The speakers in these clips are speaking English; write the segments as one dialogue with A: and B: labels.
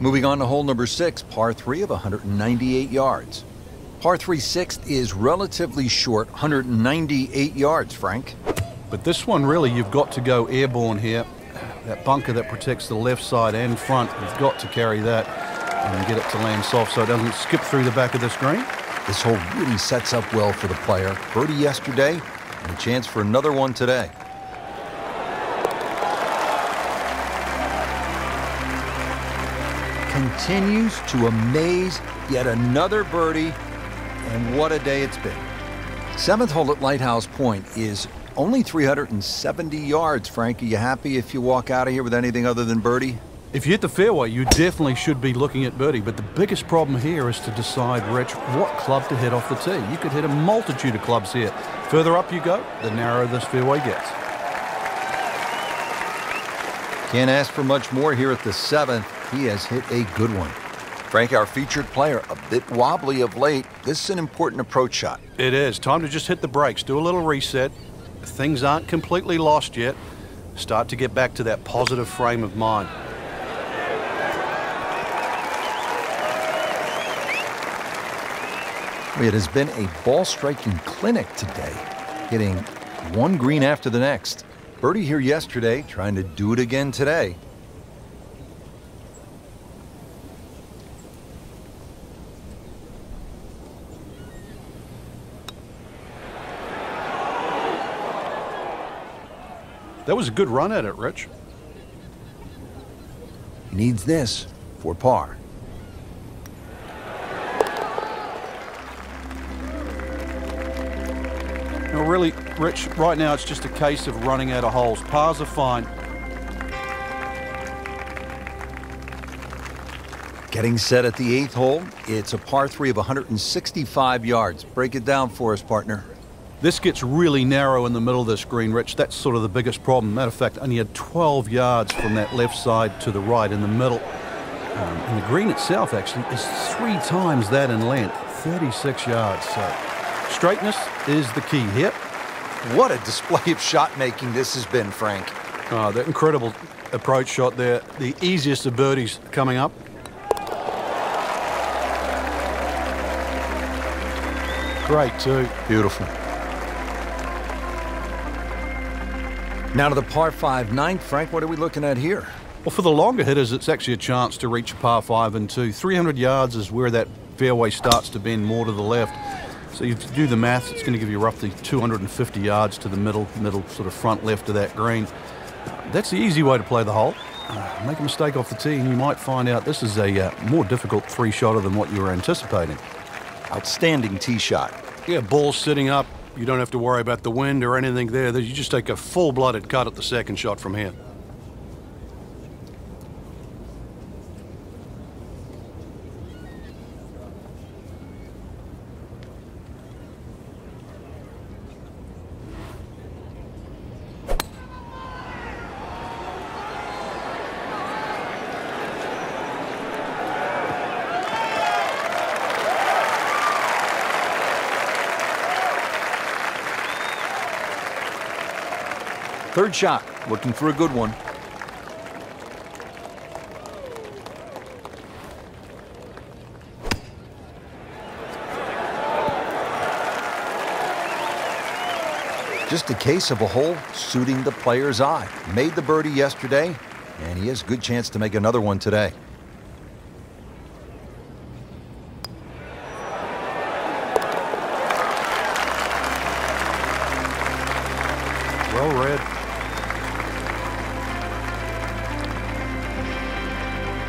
A: Moving on to hole number 6, par 3 of 198 yards. Par 3 6th is relatively short, 198 yards, Frank.
B: But this one, really, you've got to go airborne here. That bunker that protects the left side and front, you've got to carry that and get it to land soft so it doesn't skip through the back of this green.
A: This hole really sets up well for the player. Birdie yesterday and a chance for another one today. Continues to amaze, yet another birdie, and what a day it's been. 7th hole at Lighthouse Point is only 370 yards, Frank. Are you happy if you walk out of here with anything other than birdie?
B: If you hit the fairway, you definitely should be looking at birdie, but the biggest problem here is to decide, Rich, what club to hit off the tee. You could hit a multitude of clubs here. Further up you go, the narrower this fairway gets.
A: Can't ask for much more here at the 7th. He has hit a good one. Frank, our featured player, a bit wobbly of late. This is an important approach shot.
B: It is. Time to just hit the brakes, do a little reset. Things aren't completely lost yet. Start to get back to that positive frame of mind.
A: It has been a ball-striking clinic today, hitting one green after the next. Birdie here yesterday, trying to do it again today.
B: That was a good run at it, Rich.
A: He needs this for par.
B: No, really, Rich, right now it's just a case of running out of holes. Pars are fine.
A: Getting set at the 8th hole. It's a par 3 of 165 yards. Break it down for us, partner.
B: This gets really narrow in the middle of this green, Rich. That's sort of the biggest problem. Matter of fact, only had 12 yards from that left side to the right in the middle. And the green itself actually is 3 times that in length, 36 yards. So straightness is the key here.
A: What a display of shot making this has been, Frank.
B: That incredible approach shot there. The easiest of birdies coming up. Great too.
A: Beautiful. Now to the par 5 9th. Frank, what are we looking at here?
B: Well, for the longer hitters, it's actually a chance to reach a par 5 and 2. 300 yards is where that fairway starts to bend more to the left. So you do the maths, it's going to give you roughly 250 yards to the middle sort of front left of that green. That's the easy way to play the hole. Make a mistake off the tee and you might find out this is a more difficult 3-shotter than what you were anticipating.
A: Outstanding tee shot.
B: Yeah, ball's sitting up. You don't have to worry about the wind or anything there. You just take a full-blooded cut at the second shot from here.
A: Third shot, looking for a good one. Just a case of a hole suiting the player's eye. Made the birdie yesterday, and he has a good chance to make another one today.
B: Well read.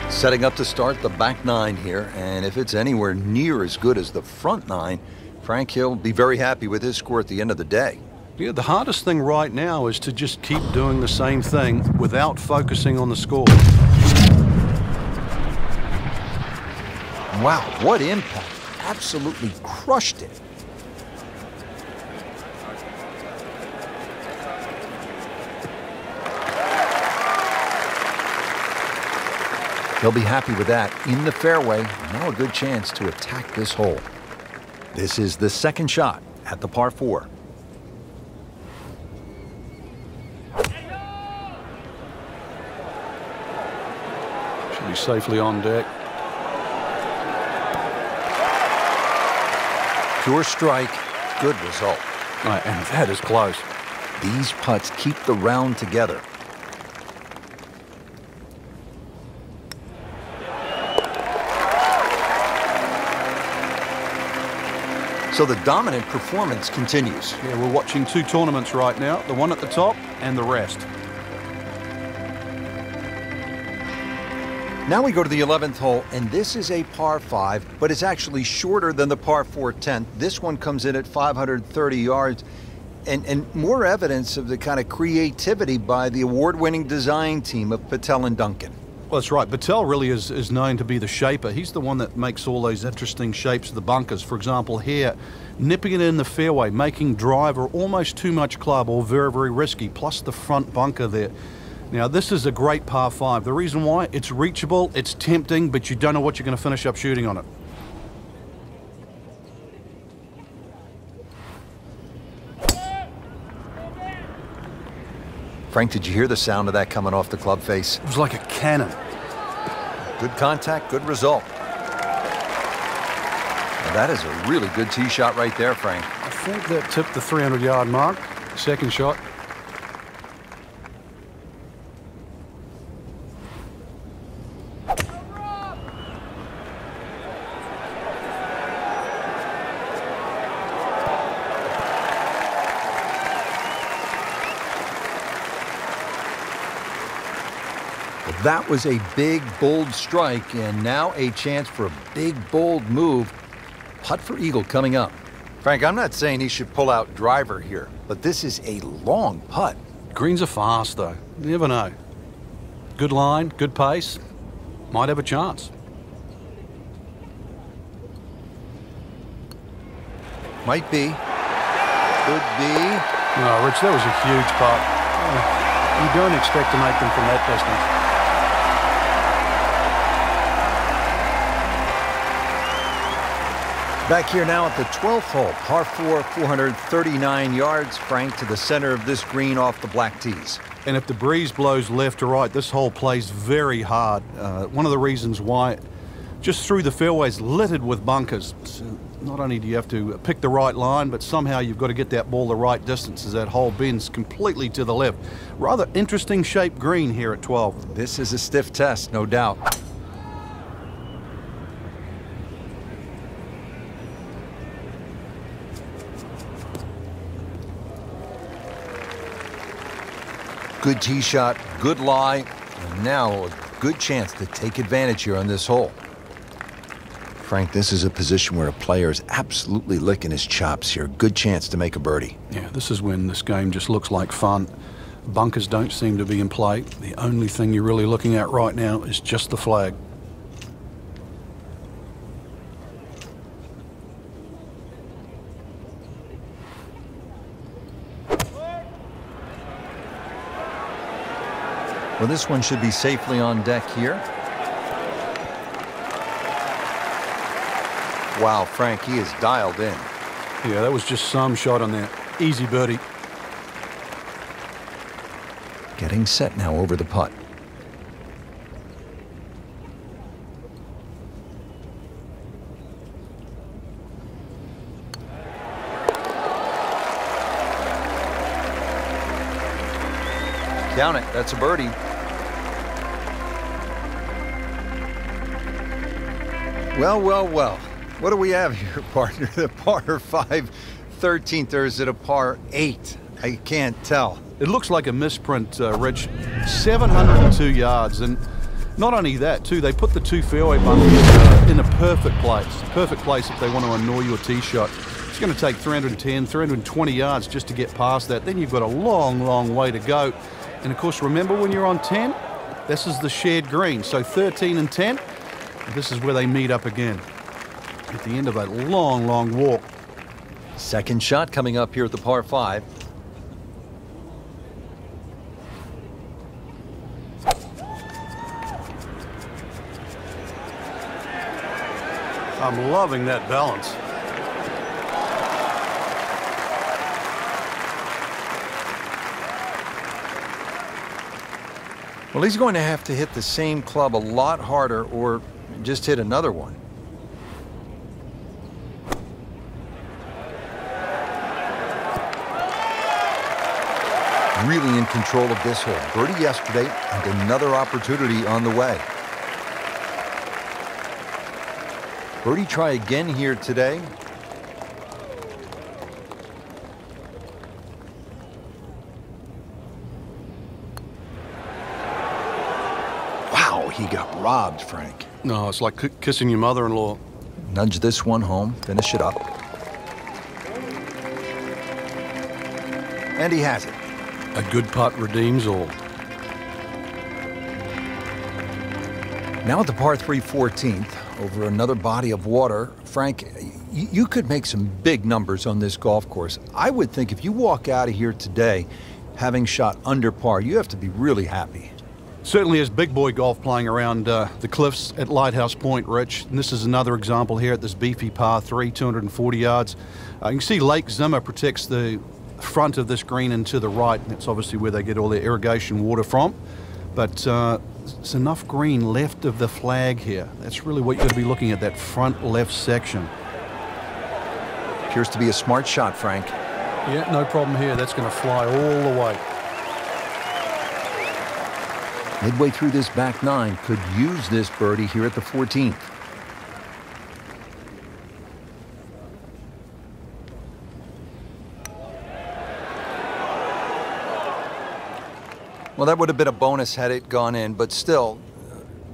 A: Setting up to start the back 9 here, and if it's anywhere near as good as the front 9, Frank Hill will be very happy with his score at the end of the day.
B: Yeah, the hardest thing right now is to just keep doing the same thing without focusing on the score.
A: Wow, what impact. Absolutely crushed it. He'll be happy with that. In the fairway, now a good chance to attack this hole. This is the second shot at the par 4.
B: be safely on deck.
A: Pure strike, good result.
B: Right, and that is close.
A: These putts keep the round together. So the dominant performance continues.
B: Yeah, we're watching two tournaments right now, the one at the top and the rest.
A: Now we go to the 11th hole, and this is a par 5, but it's actually shorter than the par 4 10th. This one comes in at 530 yards, and more evidence of the kind of creativity by the award-winning design team of Patel and Duncan.
B: Well, that's right. Patel really is known to be the shaper. He's the one that makes all those interesting shapes of the bunkers. For example, here, nipping it in the fairway, making driver almost too much club or very, very risky, plus the front bunker there. Now, this is a great par 5. The reason why, it's reachable, it's tempting, but you don't know what you're going to finish up shooting on it.
A: Frank, did you hear the sound of that coming off the club face?
B: It was like a cannon.
A: Good contact, good result. Now that is a really good tee shot right there, Frank.
B: I think that tipped the 300-yard mark. Second shot.
A: That was a big, bold strike, and now a chance for a big, bold move. Putt for eagle coming up. Frank, I'm not saying he should pull out driver here, but this is a long putt.
B: Greens are fast, though. You never know. Good line, good pace. Might have a chance.
A: Might be. Could be.
B: No, Rich, that was a huge putt. You don't expect to make them from that distance.
A: Back here now at the 12th hole, par 4, 439 yards, Frank, to the center of this green off the black tees.
B: And if the breeze blows left to right, this hole plays very hard. One of the reasons why, just through the fairways littered with bunkers. So not only do you have to pick the right line, but somehow you've got to get that ball the right distance as that hole bends completely to the left. Rather interesting shaped green here at 12.
A: This is a stiff test, no doubt. Good tee shot, good lie, and now a good chance to take advantage here on this hole. Frank, this is a position where a player is absolutely licking his chops here. Good chance to make a birdie.
B: Yeah, this is when this game just looks like fun. Bunkers don't seem to be in play. The only thing you're really looking at right now is just the flag.
A: Well, this one should be safely on deck here. Wow, Frank, he is dialed in.
B: Yeah, that was just some shot on there. Easy birdie.
A: Getting set now over the putt. Count it, that's a birdie. Well, well, well. What do we have here, partner? The par 5 13th, or is it a par 8? I can't tell.
B: It looks like a misprint, Rich. 702 yards, and not only that, too, they put the two fairway bunkers in a perfect place. Perfect place if they want to annoy your tee shot. It's going to take 310, 320 yards just to get past that. Then you've got a long, long way to go. And, of course, remember when you're on 10, this is the shared green. So 13 and 10, this is where they meet up again at the end of that long, long walk.
A: Second shot coming up here at the par 5.
B: I'm loving that balance.
A: Well, he's going to have to hit the same club a lot harder or just hit another one. Really in control of this hole. Birdie yesterday and another opportunity on the way. Birdie try again here today. Wow, he got robbed, Frank.
B: No, it's like kissing your mother-in-law.
A: Nudge this one home, finish it up. And he has it.
B: A good putt redeems all.
A: Now at the par 3 14th, over another body of water. Frank, you could make some big numbers on this golf course. I would think if you walk out of here today having shot under par, you have to be really happy.
B: Certainly is big boy golf playing around the cliffs at Lighthouse Point, Rich. And this is another example here at this beefy par 3, 240 yards. You can see Lake Zimmer protects the front of this green and to the right. That's obviously where they get all their irrigation water from. But there's enough green left of the flag here. That's really what you're going to be looking at, that front left section.
A: Appears to be a smart shot, Frank.
B: Yeah, no problem here. That's going to fly all the way.
A: Midway through this back nine, could use this birdie here at the 14th. Well, that would have been a bonus had it gone in, but still,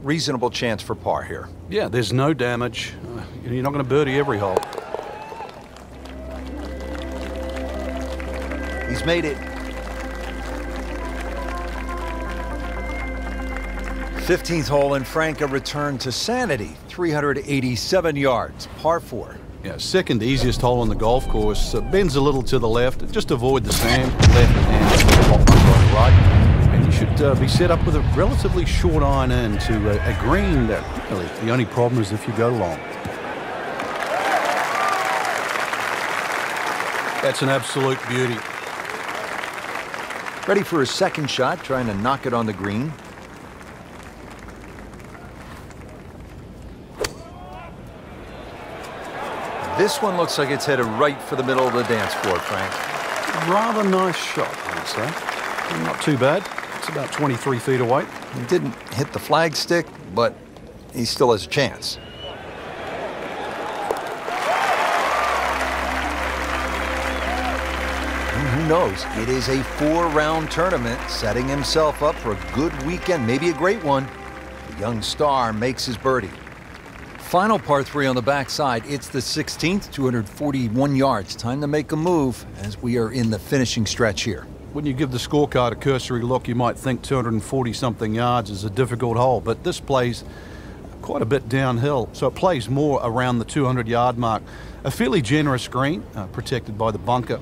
A: reasonable chance for par here.
B: Yeah, there's no damage. You're not going to birdie every hole.
A: He's made it. 15th hole, and Frank a return to sanity. 387 yards, par 4.
B: Yeah, second easiest hole on the golf course. Bends a little to the left. Just avoid the sand. Left and right. And you should be set up with a relatively short iron in to a green that really the only problem is if you go long. That's an absolute beauty.
A: Ready for his second shot, trying to knock it on the green. This one looks like it's headed right for the middle of the dance floor, Frank.
B: Rather nice shot, I'd say. Not too bad. It's about 23 feet away.
A: He didn't hit the flagstick, but he still has a chance. And who knows? It is a 4-round tournament, setting himself up for a good weekend, maybe a great one. The young star makes his birdie. Final par 3 on the backside. It's the 16th, 241 yards. Time to make a move as we are in the finishing stretch here.
B: When you give the scorecard a cursory look, you might think 240-something yards is a difficult hole, but this plays quite a bit downhill, so it plays more around the 200-yard mark. A fairly generous green, protected by the bunker.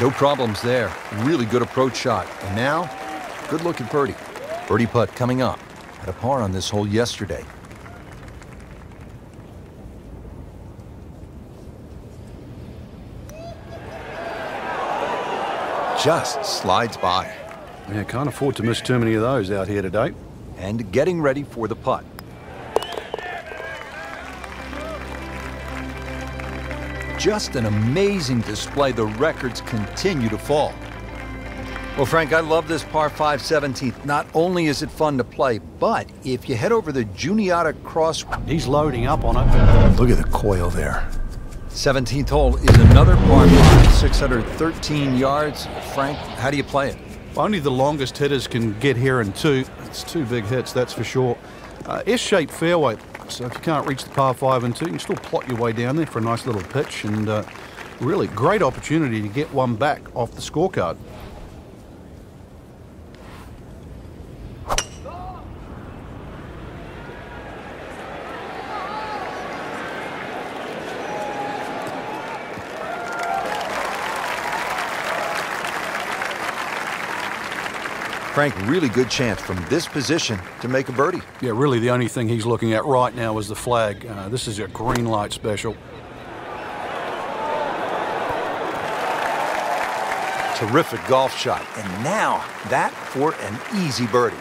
A: No problems there. Really good approach shot. And now, good look at birdie. Birdie putt coming up. Had a par on this hole yesterday. Just slides by.
B: Yeah, can't afford to miss too many of those out here today.
A: And getting ready for the putt. Just an amazing display. The records continue to fall. Well, Frank, I love this par 5 17th. Not only is it fun to play, but if you head over the Juniata Cross...
B: He's loading up on it.
A: Look at the coil there. 17th hole is another par 5, 613 yards. Frank, how do you play it?
B: Only the longest hitters can get here in two. It's two big hits, that's for sure. S-shaped fairway. So if you can't reach the par 5 and 2, you can still plot your way down there for a nice little pitch, and really great opportunity to get one back off the scorecard.
A: Frank, really good chance from this position to make a birdie.
B: Yeah, really the only thing he's looking at right now is the flag. This is a green light special.
A: Terrific golf shot. And now that for an easy birdie.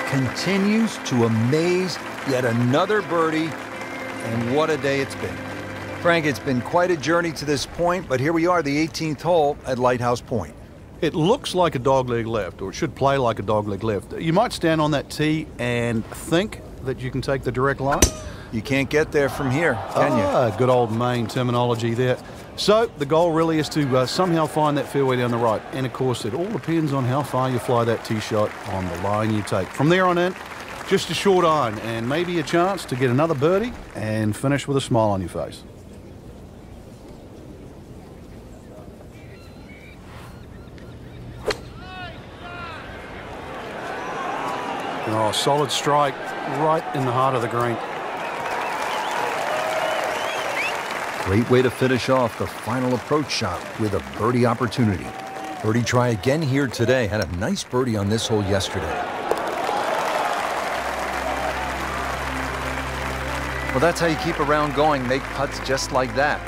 A: Continues to amaze. Yet another birdie. And what a day it's been. Frank, it's been quite a journey to this point, but here we are, the 18th hole at Lighthouse Point.
B: It looks like a dogleg left, or it should play like a dogleg left. You might stand on that tee and think that you can take the direct line.
A: You can't get there from here, can you?
B: Good old Maine terminology there. So the goal really is to somehow find that fairway down the right. And of course, it all depends on how far you fly that tee shot on the line you take. From there on in, just a short iron and maybe a chance to get another birdie and finish with a smile on your face. Oh, solid strike right in the heart of the green.
A: Great way to finish off the final approach shot with a birdie opportunity. Birdie try again here today. Had a nice birdie on this hole yesterday. Well, that's how you keep a round going. Make putts just like that.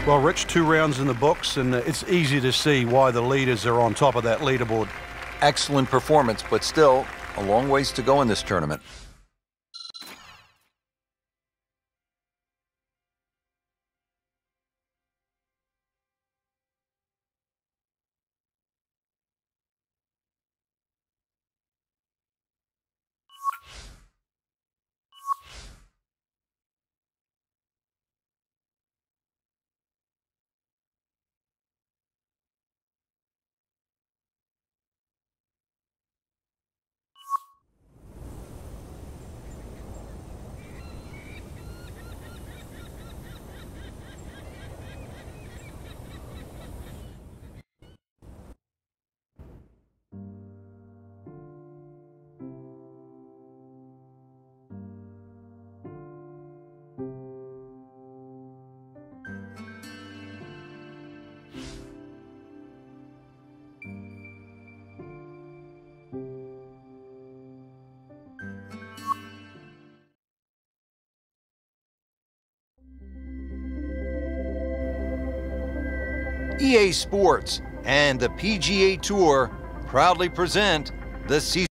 B: Well, Rich, 2 rounds in the books, and it's easy to see why the leaders are on top of that leaderboard.
A: Excellent performance, but still a long ways to go in this tournament. EA Sports and the PGA Tour proudly present the season.